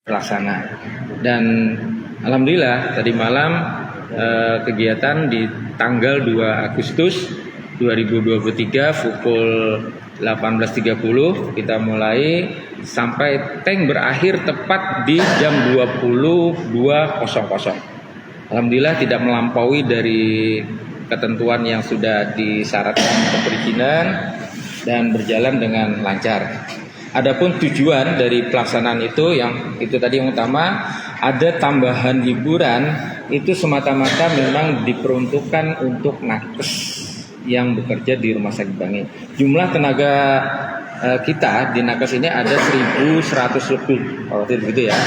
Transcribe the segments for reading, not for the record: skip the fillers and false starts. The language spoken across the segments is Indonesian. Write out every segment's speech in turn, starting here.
pelaksana. Dan alhamdulillah tadi malam kegiatan di tanggal 2 Agustus 2023 pukul 18.30 kita mulai sampai tank berakhir tepat di jam 22.00. Alhamdulillah tidak melampaui dari ketentuan yang sudah disyaratkan perizinan dan berjalan dengan lancar. Adapun tujuan dari pelaksanaan itu yang itu tadi yang utama, ada tambahan hiburan itu semata-mata memang diperuntukkan untuk nakes yang bekerja di Rumah Sakit Bangil. Jumlah tenaga kita di nakes ini ada 1.100 lebih, kalau tidak begitu ya.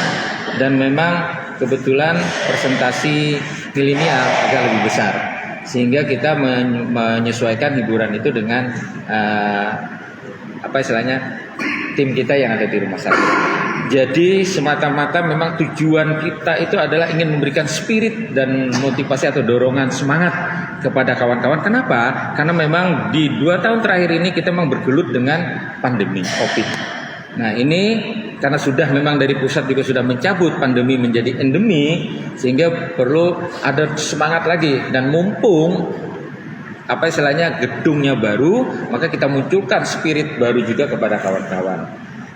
Dan memang kebetulan presentasi milenial agak lebih besar, sehingga kita menyesuaikan hiburan itu dengan tim kita yang ada di rumah sakit. Jadi semata-mata memang tujuan kita itu adalah ingin memberikan spirit dan motivasi atau dorongan semangat kepada kawan-kawan. Kenapa? Karena memang di 2 tahun terakhir ini kita memang bergelut dengan pandemi COVID. Nah ini karena sudah memang dari pusat juga sudah mencabut pandemi menjadi endemi, sehingga perlu ada semangat lagi. Dan mumpung gedungnya baru, maka kita munculkan spirit baru juga kepada kawan-kawan.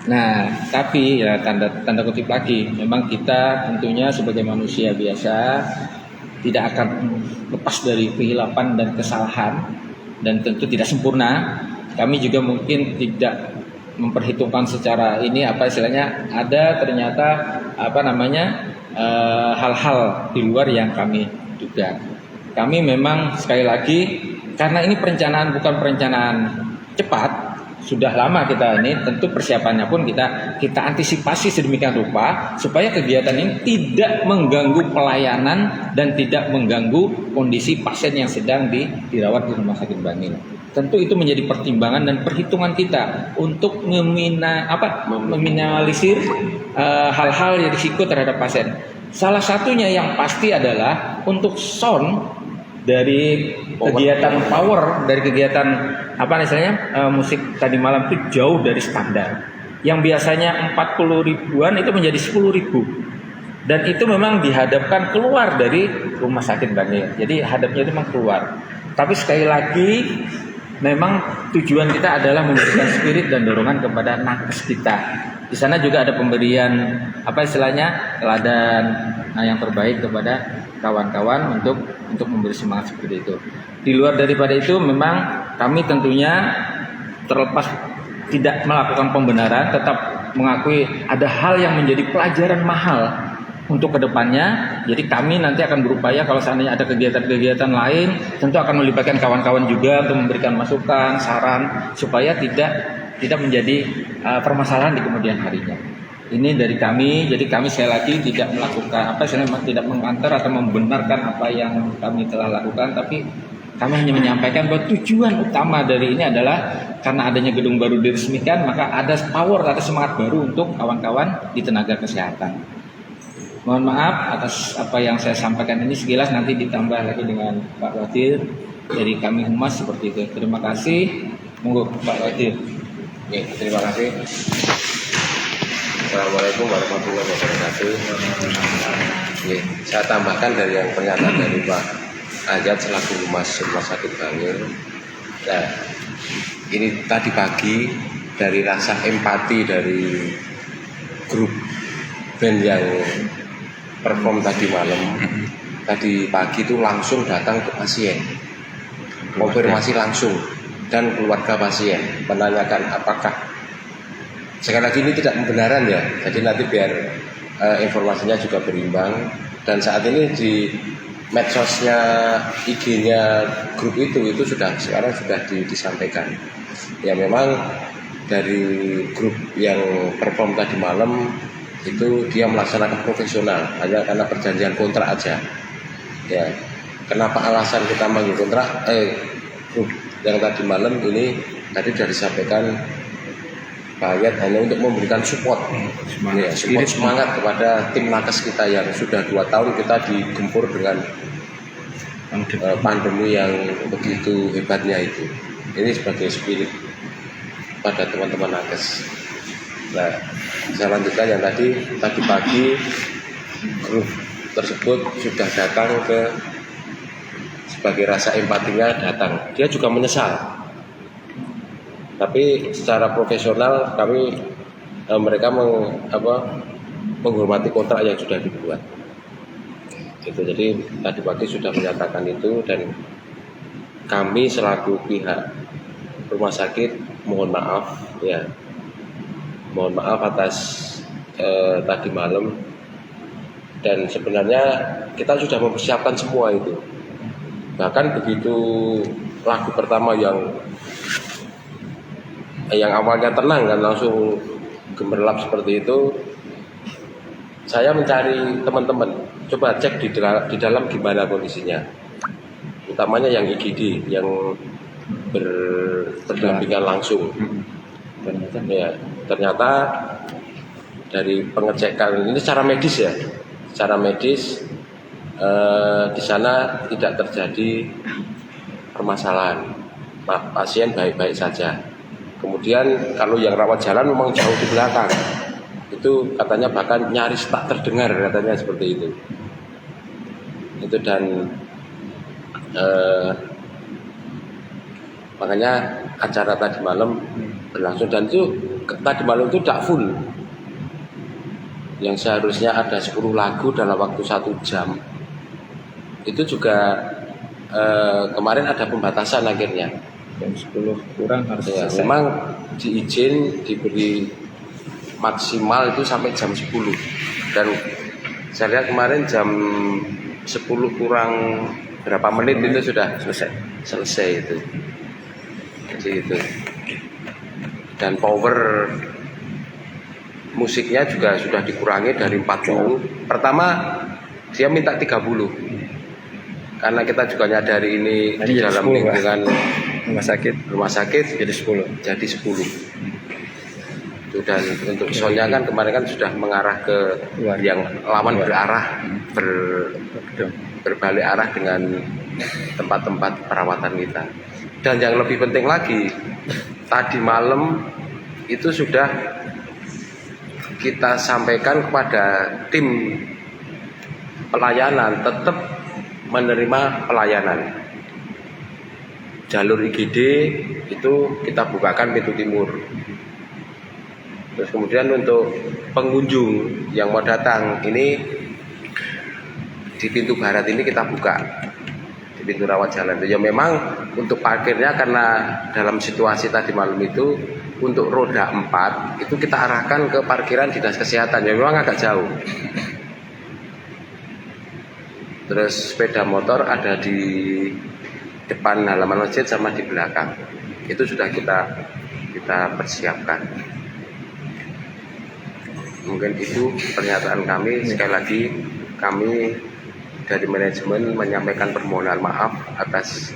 Nah, tapi ya tanda kutip lagi, memang kita tentunya sebagai manusia biasa tidak akan lepas dari kehilapan dan kesalahan, dan tentu tidak sempurna. Kami juga mungkin tidak memperhitungkan secara ini ada ternyata hal-hal di luar yang kami duga. Kami memang sekali lagi, karena ini perencanaan bukan perencanaan cepat, sudah lama kita ini, tentu persiapannya pun kita antisipasi sedemikian rupa supaya kegiatan ini tidak mengganggu pelayanan dan tidak mengganggu kondisi pasien yang sedang dirawat di Rumah Sakit Bangil. Tentu itu menjadi pertimbangan dan perhitungan kita untuk meminimalisir hal-hal yang risiko terhadap pasien. Salah satunya yang pasti adalah untuk sound dari kegiatan power, dari kegiatan musik tadi malam itu jauh dari standar. Yang biasanya 40 ribuan itu menjadi 10 ribu. Dan itu memang dihadapkan keluar dari Rumah Sakit Bangil. Jadi hadapnya itu memang keluar. Tapi sekali lagi memang tujuan kita adalah memberikan spirit dan dorongan kepada nakes kita. Di sana juga ada pemberian teladan yang terbaik kepada kawan-kawan untuk memberi semangat seperti itu. Di luar daripada itu memang kami tentunya terlepas tidak melakukan pembenaran, tetap mengakui ada hal yang menjadi pelajaran mahal untuk kedepannya. Jadi kami nanti akan berupaya kalau seandainya ada kegiatan-kegiatan lain, tentu akan melibatkan kawan-kawan juga untuk memberikan masukan, saran supaya tidak menjadi permasalahan di kemudian harinya. Ini dari kami, jadi kami sekali lagi tidak melakukan tidak mengantar atau membenarkan apa yang kami telah lakukan, tapi kami hanya menyampaikan bahwa tujuan utama dari ini adalah karena adanya gedung baru diresmikan, maka ada power atau semangat baru untuk kawan-kawan di tenaga kesehatan. Mohon maaf atas apa yang saya sampaikan ini, sekilas nanti ditambah lagi dengan Pak Wadir dari kami Humas seperti itu. Terima kasih. Monggo Pak Wadir. Oke, terima kasih. Assalamualaikum warahmatullahi wabarakatuh. Oke, saya tambahkan dari yang pernyataan dari Pak Ayat selaku Humas Rumah Sakit Bangil. Nah, ini tadi pagi dari rasa empati dari grup band yang perform tadi malam, tadi pagi itu langsung datang ke pasien, konfirmasi langsung, dan keluarga pasien menanyakan apakah, sekali lagi ini tidak pembenaran ya, jadi nanti biar informasinya juga berimbang. Dan saat ini di medsosnya, IG-nya grup itu sekarang sudah disampaikan ya, memang dari grup yang perform tadi malam itu dia melaksanakan profesional hanya karena perjanjian kontrak aja ya. Kenapa alasan kita manggil kontrak grup yang tadi malam ini tadi sudah disampaikan Pak Ayat, hanya untuk memberikan support semangat kepada tim nakes kita yang sudah 2 tahun kita digempur dengan pandemi yang begitu hebatnya itu. Ini sebagai spirit pada teman-teman nakes. Nah, saya lanjutkan yang tadi pagi grup tersebut sudah datang sebagai rasa empatinya datang. Dia juga menyesal. Tapi secara profesional mereka menghormati kontrak yang sudah dibuat. Gitu. Jadi tadi pagi sudah menyatakan itu, dan kami selaku pihak rumah sakit mohon maaf atas tadi malam, dan sebenarnya kita sudah mempersiapkan semua itu. Bahkan begitu lagu pertama yang awalnya tenang kan langsung gemerlap seperti itu, saya mencari teman-teman, coba cek di dalam gimana kondisinya, utamanya yang IGD yang berdampingan langsung. Ternyata dari pengecekan ini secara medis di sana tidak terjadi permasalahan, pasien baik-baik saja. Kemudian kalau yang rawat jalan memang jauh di belakang, itu katanya bahkan nyaris tak terdengar, katanya seperti itu. Itu dan makanya acara tadi malam berlangsung, dan itu tadi malam itu tidak full. Yang seharusnya ada 10 lagu dalam waktu 1 jam, itu juga kemarin ada pembatasan akhirnya. Jam 10 kurang harus selesai. Memang diizin diberi maksimal itu sampai jam 10, dan saya lihat kemarin jam 10 kurang berapa menit itu sudah selesai itu. Jadi itu. Dan power musiknya juga sudah dikurangi dari 40. Pertama dia minta 30, karena kita juga nyadari ini di dalam lingkungan rumah sakit jadi 10. Itu, dan untuk soundnya kan kemarin kan sudah mengarah ke yang lawan berarah berbalik arah dengan tempat-tempat perawatan kita. Dan yang lebih penting lagi, tadi malam itu sudah kita sampaikan kepada tim pelayanan tetap menerima pelayanan. Jalur IGD itu kita bukakan pintu timur. Terus kemudian untuk pengunjung yang mau datang ini di pintu barat ini kita buka, di pintu rawat jalan. Ya memang untuk parkirnya karena dalam situasi tadi malam itu untuk roda 4 itu kita arahkan ke parkiran dinas kesehatan, ya memang agak jauh. Terus sepeda motor ada di depan halaman masjid sama di belakang. Itu sudah kita persiapkan. Mungkin itu pernyataan kami. Sekali lagi kami dari manajemen menyampaikan permohonan maaf atas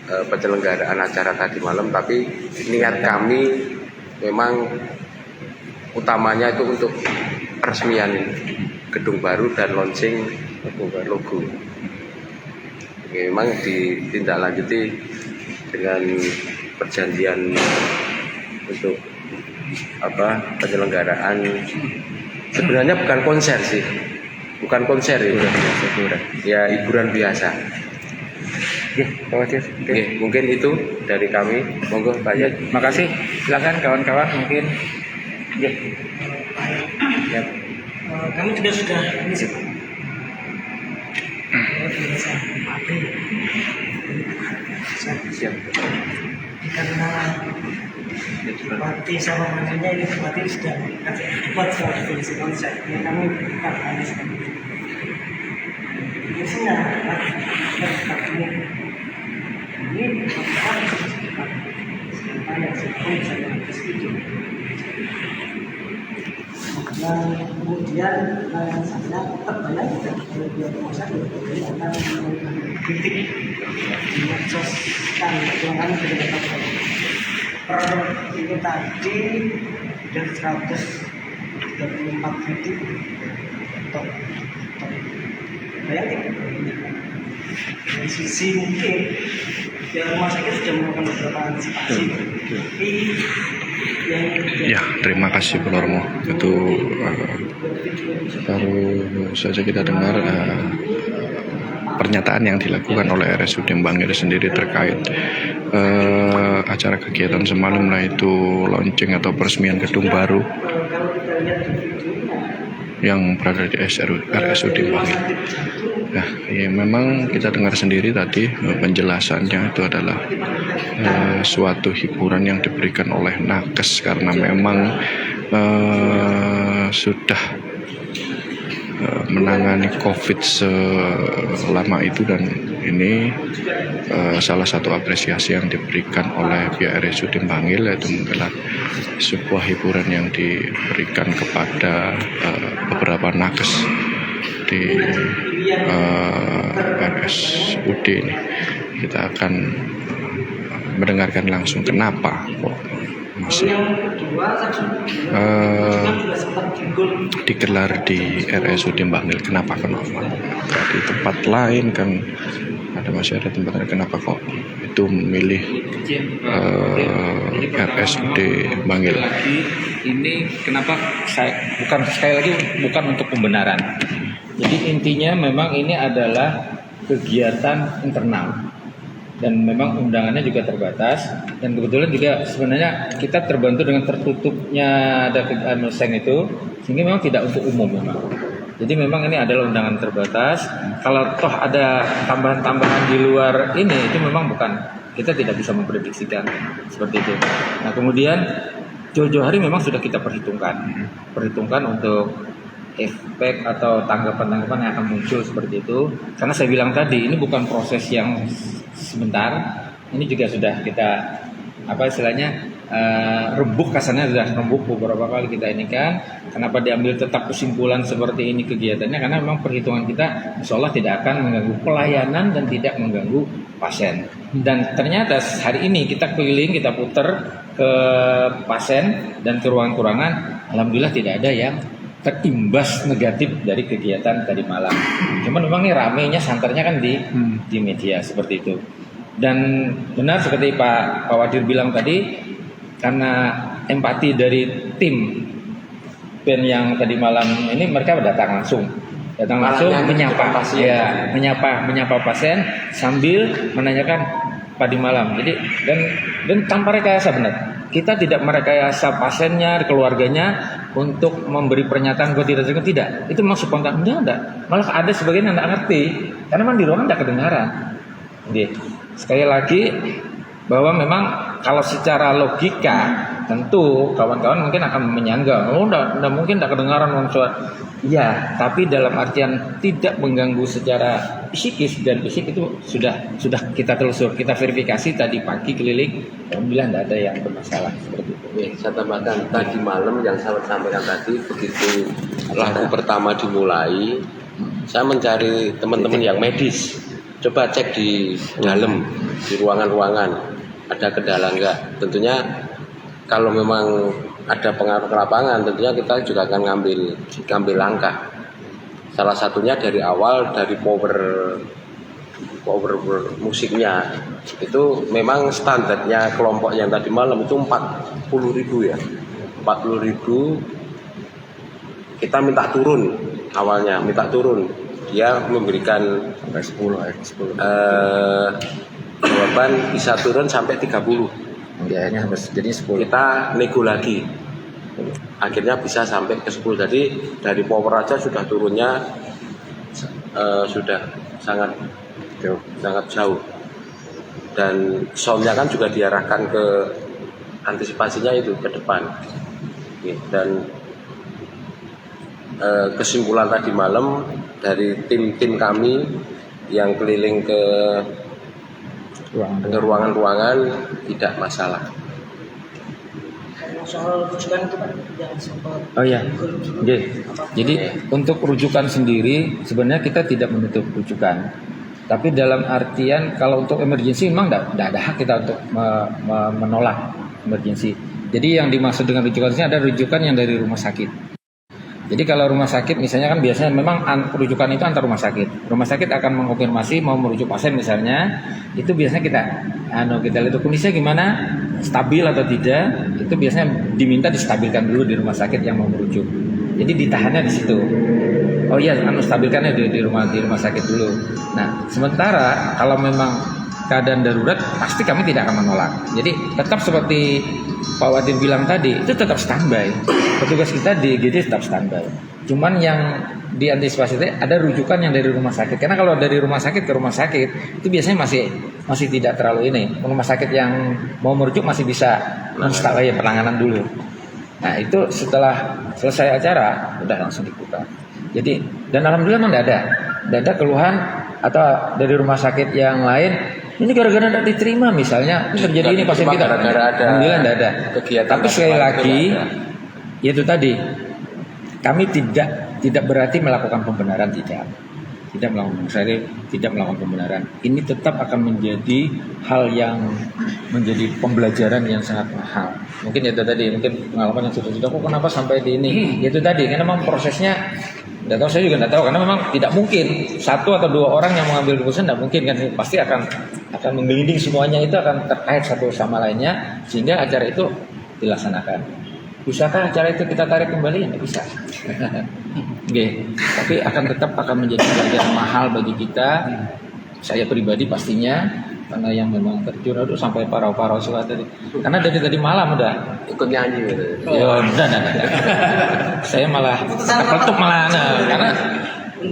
penyelenggaraan acara tadi malam, tapi niat kami memang utamanya itu untuk peresmian gedung baru dan launching logo. Memang ditindaklanjuti dengan perjanjian untuk penyelenggaraan. Sebenarnya bukan konser ya, hiburan biasa. Mungkin itu dari kami. Monggo Pak Yat. Makasih. Silakan kawan-kawan mungkin. Kami juga sudah ini sih. Siap. Karena Bupati sama mantunya ini Bupati sudah buat soal definisi konsep. Ya, kami bukan hanya seperti itu. Biasanya ini dan kemudian saya tetap banyak kalau dia puasa akan kritik di medsos kan yang kami sudah dapat per itu tadi sudah 134 kritik top bayangin dari sisi mungkin ya rumah sakit sudah melakukan beberapa antisipasi, tapi yang Ya, terima kasih Bu Normo. Itu baru saja kita dengar pernyataan yang dilakukan oleh RSUD Bangil sendiri terkait acara kegiatan semalam, yaitu launching atau peresmian gedung baru kalau kita lihat di videonya yang berada di RSUD Bangil. Nah, ya memang kita dengar sendiri tadi penjelasannya itu adalah suatu hiburan yang diberikan oleh nakes karena memang sudah menangani COVID selama itu, dan ini salah satu apresiasi yang diberikan oleh pihak RSUD Bangil, yaitu menggelar sebuah hiburan yang diberikan kepada beberapa nakes di RSUD ini. Kita akan mendengarkan langsung kenapa kok masih digelar di RSUD Bangil, kenapa di tempat lain kan masih ada tempat lain, kenapa kok itu memilih RSUD Bangil? Ini kenapa sekali lagi bukan untuk pembenaran. Jadi intinya memang ini adalah kegiatan internal dan memang undangannya juga terbatas, dan kebetulan juga sebenarnya kita terbantu dengan tertutupnya ada seng itu, sehingga memang tidak untuk umum memang. Jadi memang ini adalah undangan terbatas. Kalau toh ada tambahan-tambahan di luar ini, itu memang bukan, kita tidak bisa memprediksikan seperti itu. Nah kemudian jauh-jauh hari memang sudah kita perhitungkan untuk efek atau tanggapan-tanggapan yang akan muncul seperti itu. Karena saya bilang tadi, ini bukan proses yang sebentar, ini juga sudah kita rembuk, kasarnya sudah rembuk beberapa kali kita ini kan. Kenapa diambil tetap kesimpulan seperti ini kegiatannya? Karena memang perhitungan kita insya Allah tidak akan mengganggu pelayanan dan tidak mengganggu pasien. Dan ternyata hari ini kita keliling, kita putar ke pasien dan ke ruangan-ruangan, alhamdulillah tidak ada yang terimbas negatif dari kegiatan tadi malam. Cuman memang ini ramenya, santernya kan di media seperti itu. Dan benar seperti Pak Wadir bilang tadi, karena empati dari tim band yang tadi malam ini, mereka datang langsung menyapa pasien sambil menanyakan tadi malam. Jadi dan tanpa rekayasa, benar. Kita tidak merekayasa pasiennya, keluarganya untuk memberi pernyataan gue tidak. Itu memang spontan, enggak. Malah ada sebagian yang enggak ngerti karena memang di ruangan enggak kedengaran. Jadi sekali lagi bahwa memang kalau secara logika tentu kawan-kawan mungkin akan menyangga, enggak mungkin enggak kedengaran suara. Ya, tapi dalam artian tidak mengganggu secara psikis, dan fisik itu sudah kita telusur, kita verifikasi tadi pagi keliling, alhamdulillah tidak ada yang bermasalah seperti itu. Saya tambahkan tadi malam yang saya sampaikan tadi, begitu lagu pertama dimulai, saya mencari teman-teman yang medis, coba cek di dalam, di ruangan-ruangan ada kendala enggak. Tentunya kalau memang ada pengaruh ke lapangan, tentunya kita juga akan ngambil langkah. Salah satunya dari awal, dari power musiknya itu memang standarnya kelompok yang tadi malam itu 40.000 ya, 40.000. Kita minta turun, awalnya minta turun, dia memberikan 10 jawaban bisa turun sampai 30. Biayanya jadi 10. Kita nego lagi, akhirnya bisa sampai ke 10. Jadi dari power aja sudah turunnya sudah sangat jauh. Dan soundnya kan juga diarahkan ke antisipasinya itu ke depan. Dan kesimpulan tadi malam dari tim kami yang keliling ke ruangan-ruangan tidak masalah. soal rujukan itu kan jangan sempat. Oh iya. Jadi untuk rujukan sendiri sebenarnya kita tidak menutup rujukan. Tapi dalam artian kalau untuk emergensi memang tidak ada hak kita untuk menolak emergensi. Jadi yang dimaksud dengan rujukan ini ada rujukan yang dari rumah sakit. Jadi kalau rumah sakit misalnya kan biasanya memang rujukan itu antar rumah sakit. Rumah sakit akan mengkonfirmasi mau merujuk pasien misalnya, itu biasanya kita lihat kondisinya gimana, stabil atau tidak. Itu biasanya diminta distabilkan dulu di rumah sakit yang mau merujuk. Jadi ditahannya di situ. Oh iya, stabilkannya di rumah sakit dulu. Nah, sementara kalau memang keadaan darurat pasti kami tidak akan menolak. Jadi tetap seperti Pak Wadid bilang tadi, itu tetap standby. Petugas kita di IGD tetap standby. Cuman yang diantisipasi itu ada rujukan yang dari rumah sakit. Karena kalau dari rumah sakit ke rumah sakit itu biasanya masih tidak terlalu ini. Rumah sakit yang mau merujuk masih bisa penanganan dulu. Nah itu setelah selesai acara udah langsung dibuka. Jadi dan alhamdulillah memang tidak ada keluhan atau dari rumah sakit yang lain. Ini gara-gara tidak diterima misalnya terjadi ini pasien kita. Alhamdulillah tidak ada. Tapi sekali lagi, yaitu tadi kami tidak berarti melakukan pembenaran tidak melakukan pembenaran. Ini tetap akan menjadi hal yang menjadi pembelajaran yang sangat mahal. Mungkin itu tadi, mungkin pengalaman yang sudah kok kenapa sampai di ini. Itu tadi karena memang prosesnya. Tidak tahu, saya juga tidak tahu karena memang tidak mungkin satu atau dua orang yang mengambil keputusan, tidak mungkin kan, pasti akan menggelinding semuanya, itu akan terkait satu sama lainnya sehingga acara itu dilaksanakan. Bisakah acara itu kita tarik kembali? Tidak bisa. Tapi akan menjadi pelajaran mahal bagi kita. Saya pribadi pastinya karena yang memang terjun itu sampai parau-parau suara tadi. Karena dari tadi malam udah ikut nyanyi gitu. Ya udah. Saya malah ketutup malah karena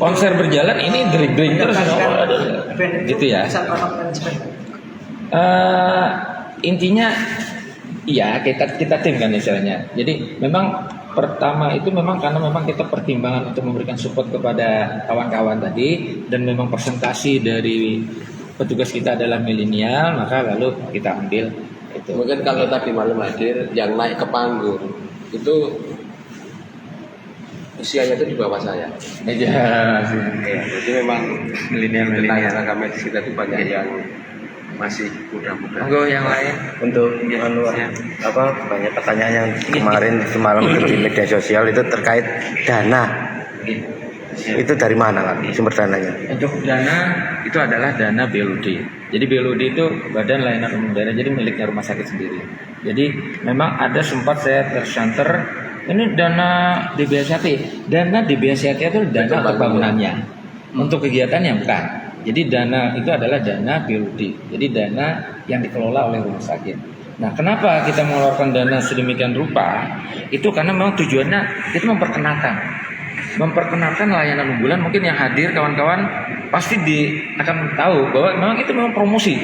konser berjalan ini dering terus gitu ya. Intinya iya kita tim kan istilahnya. Jadi memang pertama itu memang karena memang kita pertimbangan untuk memberikan support kepada kawan-kawan tadi dan memang presentasi dari petugas kita adalah milenial, maka lalu kita ambil itu. Mungkin kalau tadi malam hadir yang naik ke panggung itu usianya itu di bawah saya. Iya, jadi memang milenial. Karena kami di kita itu banyak yang masih muda-muda. Monggo yang lain. Untuk banyak pertanyaan yang kemarin semalam di media sosial itu terkait dana. Itu dari mana kan sumber dananya? Untuk dana itu adalah dana BLUD. Jadi BLUD itu Badan Layanan Umum Daerah, jadi miliknya rumah sakit sendiri. Jadi memang ada sempat saya tersanter ini dana DBSAT. Dana DBSAT itu dana untuk bangunannya. Untuk kegiatannya bukan. Jadi dana itu adalah dana BLUD. Jadi dana yang dikelola oleh rumah sakit. Nah, kenapa kita mengeluarkan dana sedemikian rupa? Itu karena memang tujuannya itu memperkenalkan layanan unggulan. Mungkin yang hadir kawan-kawan pasti akan tahu bahwa memang itu memang promosi.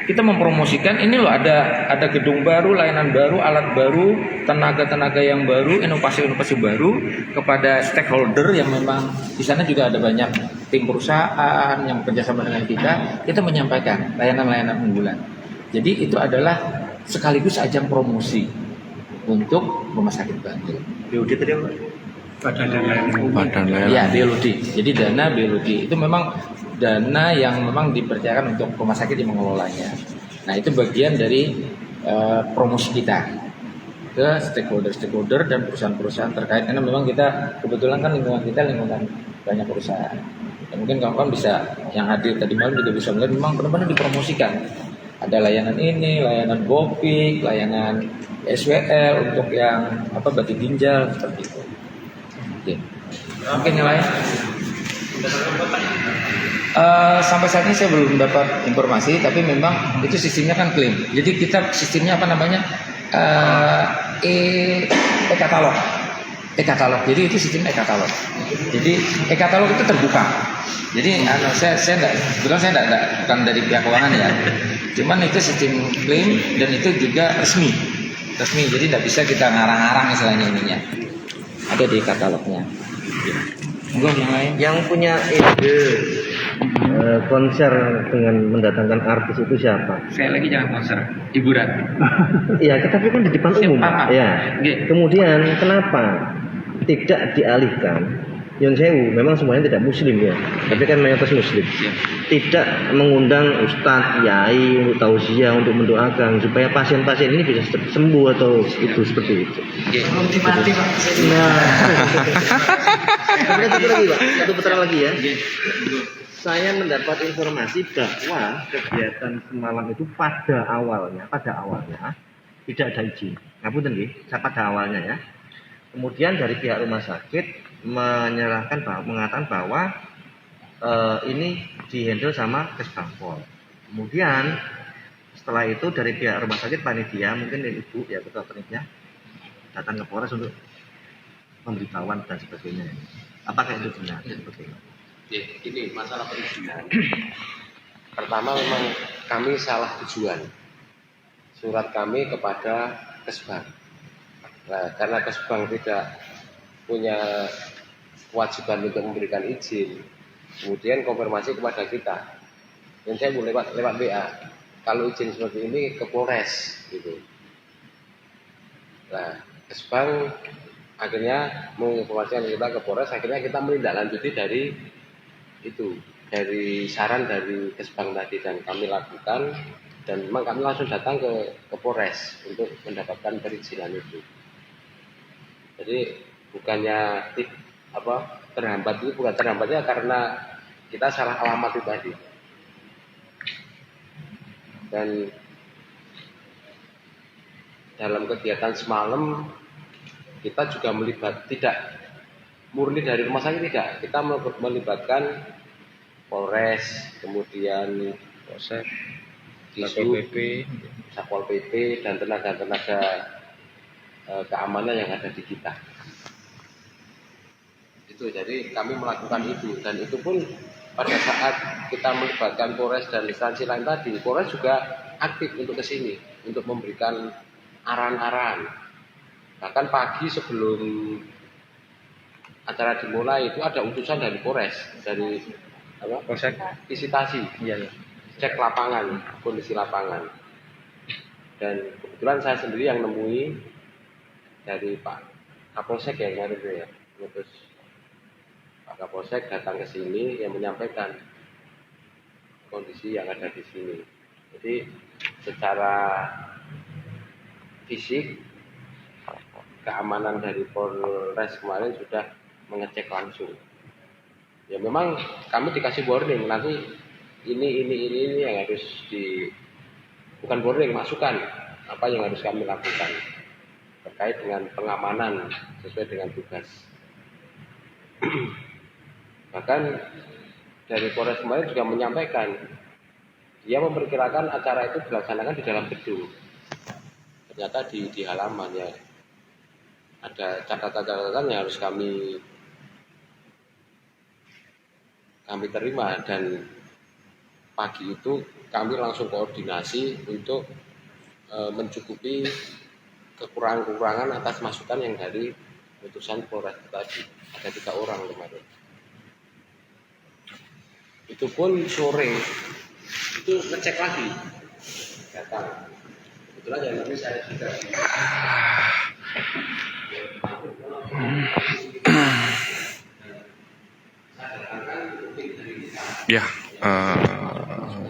Kita mempromosikan ini loh ada gedung baru, layanan baru, alat baru, tenaga yang baru, inovasi baru kepada stakeholder yang memang di sana juga ada banyak tim perusahaan yang bekerjasama dengan kita menyampaikan layanan-layanan unggulan. Jadi itu adalah sekaligus ajang promosi untuk rumah sakit Bangil. BUD tadi apa? Badan layanan. Ya, BLUD. Jadi dana BLUD itu memang dana yang memang dipercayakan untuk rumah sakit yang mengelolanya. Nah, itu bagian dari promosi kita ke stakeholder dan perusahaan-perusahaan terkait, karena memang kita kebetulan kan lingkungan banyak perusahaan. Dan mungkin kawan-kawan bisa yang hadir tadi malam juga bisa melihat memang benar-benar dipromosikan. Ada layanan ini, layanan Gopik, layanan SWL untuk yang batu ginjal seperti itu. Mungkin yang lain? Sampai saat ini saya belum dapat informasi, tapi memang itu sistemnya kan klaim. Jadi kita sistemnya e-katalog. Jadi itu sistem e-katalog. Jadi e-katalog itu terbuka. Jadi saya bukan dari pihak keuangan ya. Cuman itu sistem klaim dan itu juga resmi. Jadi tidak bisa kita ngarang-ngarang istilahnya ininya. Ada di katalognya. Enggak yang lain. Yang punya ide konser dengan mendatangkan artis itu siapa? Saya lagi jangan konser, hiburan. Iya, tapi kan di depan umum. Paham. Ya. Kemudian kenapa tidak dialihkan Yun sewu, memang semuanya tidak muslim ya, tapi kan mayoritas muslim. Tidak mengundang ustadz, kiai untuk tausiah, untuk mendoakan supaya pasien-pasien ini bisa sembuh atau itu seperti itu. Belum dimati Pak. Nah, kemudian satu lagi Pak, satu putaran lagi ya. Saya mendapat informasi bahwa kegiatan semalam itu pada awalnya tidak ada izin. Ngapunten nggih, pada awalnya ya. Kemudian dari pihak rumah sakit mengatakan bahwa ini dihandle sama Kesbangpol. Kemudian setelah itu dari pihak rumah sakit panitia, mungkin dari ibu ya ketua panitia datang ke Polres untuk pemberitahuan dan sebagainya. Apakah itu benar? Seperti itu. Ini masalah perizinan. Pertama memang kami salah tujuan. Surat kami kepada Kesbang. Nah, karena Kesbang tidak punya kewajiban untuk memberikan izin, kemudian konfirmasi kepada kita, dan saya boleh lewat WA kalau izin seperti ini ke Polres gitu. Nah, Kesbang akhirnya menginformasikan kita ke Polres, akhirnya kita menindaklanjuti dari itu, dari saran dari Kesbang tadi, dan kami lakukan, dan memang kami langsung datang ke Polres untuk mendapatkan perizinan itu. Jadi bukannya terhambat, itu bukan terhambatnya karena kita salah alamat itu tadi. Dan dalam kegiatan semalam kita juga tidak murni dari rumah sakit, tidak, kita melibatkan Polres, kemudian Polsek, Satpol PP dan tenaga-tenaga keamanan yang ada di kita. Itu, jadi kami melakukan itu, dan itu pun pada saat kita melibatkan Polres dan instansi lain tadi, Polres juga aktif untuk kesini untuk memberikan arahan-arahan. Bahkan pagi sebelum acara dimulai itu ada utusan dari Polres, dari Polsek, visitasi, cek lapangan, kondisi lapangan. Dan kebetulan saya sendiri yang nemui dari Pak Kapolsek ya kemarin ya, terus Pak Kapolsek datang ke sini yang menyampaikan kondisi yang ada di sini. Jadi secara fisik keamanan dari Polres kemarin sudah mengecek langsung. Ya memang kami dikasih warning, nanti ini yang harus bukan warning, masukan apa yang harus kami lakukan terkait dengan pengamanan sesuai dengan tugas. Bahkan dari Polres kemarin juga menyampaikan, dia memperkirakan acara itu dilaksanakan di dalam gedung. Ternyata di halaman ya ada catatan-catatan yang harus kami terima, dan pagi itu kami langsung koordinasi untuk mencukupi kekurangan-kekurangan atas masukan yang dari putusan Polres tadi. Ada 3 orang kemarin. Itu pun sore itu ngecek lagi datang. Kebetulan yang ini saya juga. Ya,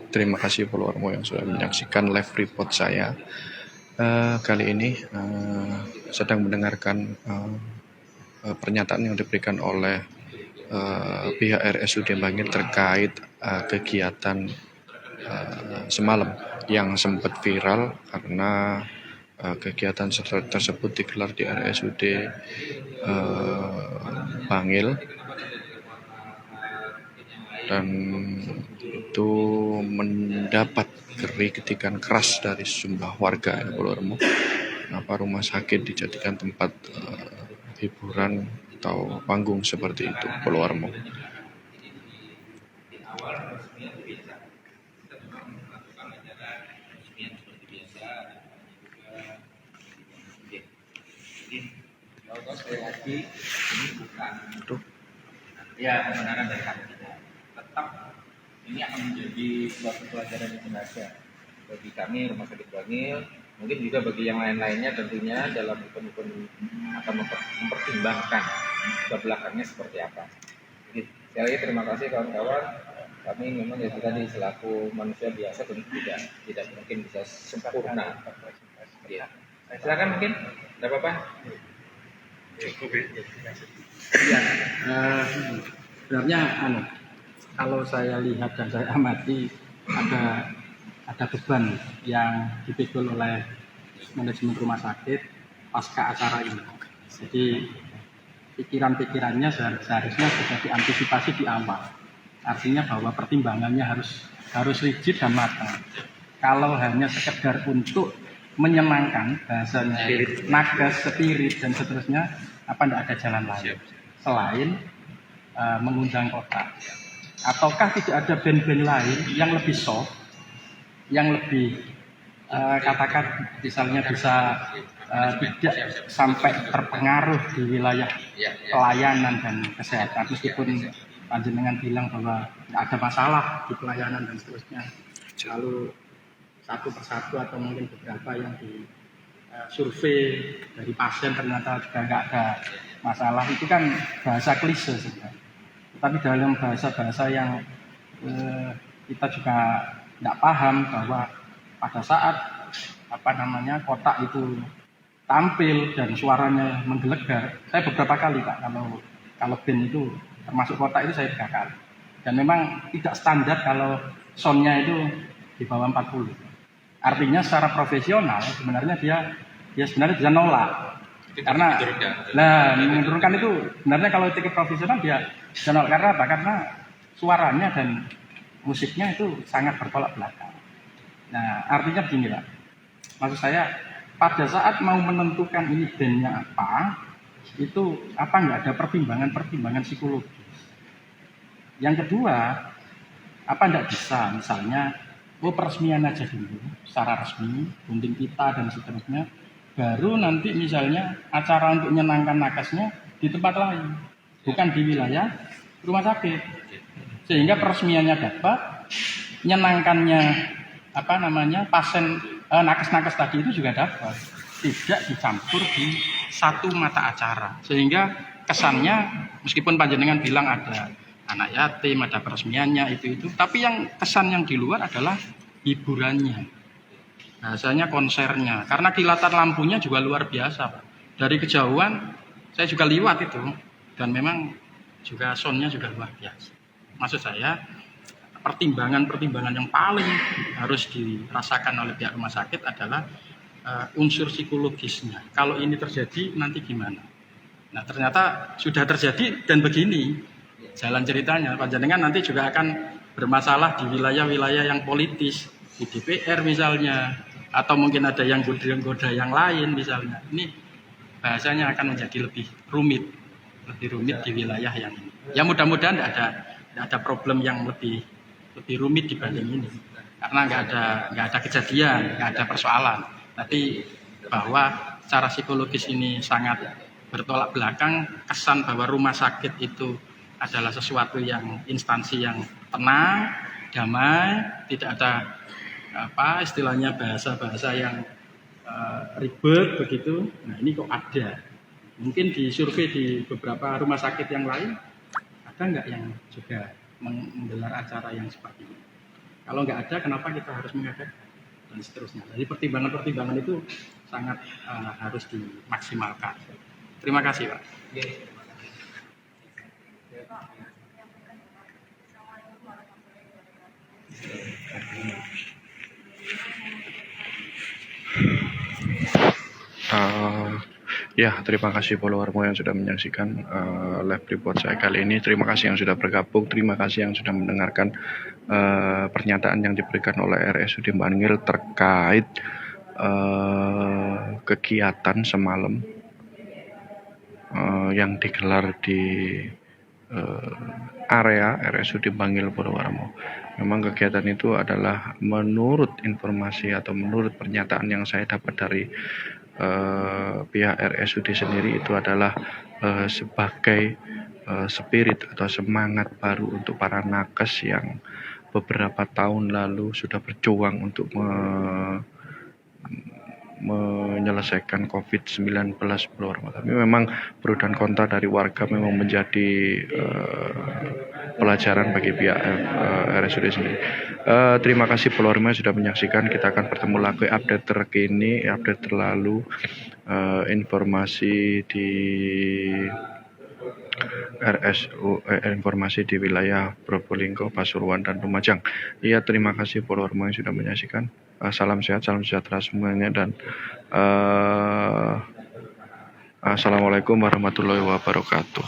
terima kasih followermu yang sudah menyaksikan live report saya. Kali ini sedang mendengarkan pernyataan yang diberikan oleh pihak RSUD Bangil terkait kegiatan semalam yang sempat viral karena kegiatan tersebut digelar di RSUD Bangil, dan itu mendapat kritikan keras dari sejumlah warga ya, kenapa rumah sakit dijadikan tempat hiburan atau panggung seperti itu, followermu. Sekali lagi ini bukan ya kebenaran dari kami, tetap ini akan menjadi suatu pelajaran yang berharga bagi kami Rumah Sakit Bangil, mungkin juga bagi yang lain-lainnya tentunya dalam event-event akan mempertimbangkan ke belakangnya seperti apa. Jadi, sekali lagi terima kasih kawan-kawan. Kami memang itu tadi selaku manusia biasa tentu tidak mungkin bisa sempurna. Ya. Silakan mungkin, tidak apa-apa. Ya, sebenarnya kalau saya lihat dan saya amati ada beban yang dipikul oleh manajemen rumah sakit pasca acara ini. Jadi pikiran-pikirannya seharusnya sudah diantisipasi di awal. Artinya bahwa pertimbangannya harus rigid dan matang. Kalau hanya sekedar untuk menyenangkan bahasanya nakes, spirit dan seterusnya, tidak ada jalan lain selain mengundang kota. Ataukah tidak ada band-band lain yang lebih soft, yang lebih katakan misalnya bisa tidak sampai terpengaruh di wilayah pelayanan dan kesehatan, meskipun panjenengan bilang bahwa tidak ada masalah di pelayanan dan seterusnya, lalu satu persatu atau mungkin beberapa yang di survei dari pasien ternyata juga nggak ada masalah, itu kan bahasa klise sebenarnya. Tapi dalam bahasa-bahasa yang kita juga tidak paham bahwa pada saat kotak itu tampil dan suaranya menggelegar, saya beberapa kali Pak, kalau band itu termasuk kotak itu saya 3 kali, dan memang tidak standar kalau soundnya itu di bawah 40. Artinya secara profesional sebenarnya dia sebenarnya bisa nolak, karena menurunkan itu sebenarnya kalau tiket profesional dia bisa nolak. Karena apa? Karena suaranya dan musiknya itu sangat bertolak belakang. Nah, artinya begini Pak, maksud saya pada saat mau menentukan ini bandnya apa, itu nggak ada pertimbangan psikologis. Yang kedua, nggak bisa misalnya peresmian aja dulu secara resmi, gunting pita dan seterusnya, baru nanti misalnya acara untuk menyenangkan nakesnya di tempat lain, bukan di wilayah rumah sakit, sehingga peresmiannya dapat, menyenangkannya pasien nakes-nakes tadi itu juga dapat, tidak dicampur di satu mata acara, sehingga kesannya meskipun panjenengan bilang ada anak yatim, ada peresmiannya itu, tapi yang kesan yang di luar adalah hiburannya, bahasanya konsernya, karena kilatan lampunya juga luar biasa Pak. Dari kejauhan saya juga liwat itu, dan memang juga soundnya juga luar biasa. Maksud saya pertimbangan yang paling harus dirasakan oleh pihak rumah sakit adalah unsur psikologisnya. Kalau ini terjadi nanti gimana? Nah, ternyata sudah terjadi dan begini jalan ceritanya. Panjenengan nanti juga akan bermasalah di wilayah-wilayah yang politis, di DPR misalnya, atau mungkin ada yang goda yang lain misalnya. Ini bahasanya akan menjadi lebih rumit di wilayah yang ini. Ya mudah-mudahan tidak ada problem yang lebih rumit dibanding ini, karena nggak ada kejadian, nggak ada persoalan. Tapi bahwa secara psikologis ini sangat bertolak belakang, kesan bahwa rumah sakit itu adalah sesuatu yang instansi yang tenang, damai, tidak ada istilahnya bahasa-bahasa yang ribet begitu. Nah, ini kok ada. Mungkin di survei di beberapa rumah sakit yang lain ada nggak yang juga menggelar acara yang seperti ini? Kalau nggak ada, kenapa kita harus mengadakan dan seterusnya. Jadi pertimbangan-pertimbangan itu sangat harus dimaksimalkan. Terima kasih Pak. Ya, terima kasih followermu yang sudah menyaksikan live report saya kali ini. Terima kasih yang sudah bergabung, terima kasih yang sudah mendengarkan pernyataan yang diberikan oleh RSUD Bangil terkait kegiatan semalam yang digelar di area RSUD Bangil Purworejo. Memang kegiatan itu adalah menurut informasi atau menurut pernyataan yang saya dapat dari pihak RSUD sendiri, itu adalah sebagai spirit atau semangat baru untuk para nakes yang beberapa tahun lalu sudah berjuang untuk menyelesaikan COVID-19 Polorma. Tapi memang pro dan kontra dari warga memang menjadi pelajaran bagi pihak RSUD sendiri. Terima kasih Polorma sudah menyaksikan. Kita akan bertemu lagi update terkini, update terlalu, informasi di informasi di wilayah Probolinggo, Pasuruan, dan Lumajang. Iya, terima kasih Polorma yang sudah menyaksikan. Salam sehat, salam sejahtera semuanya, dan Assalamualaikum warahmatullahi wabarakatuh.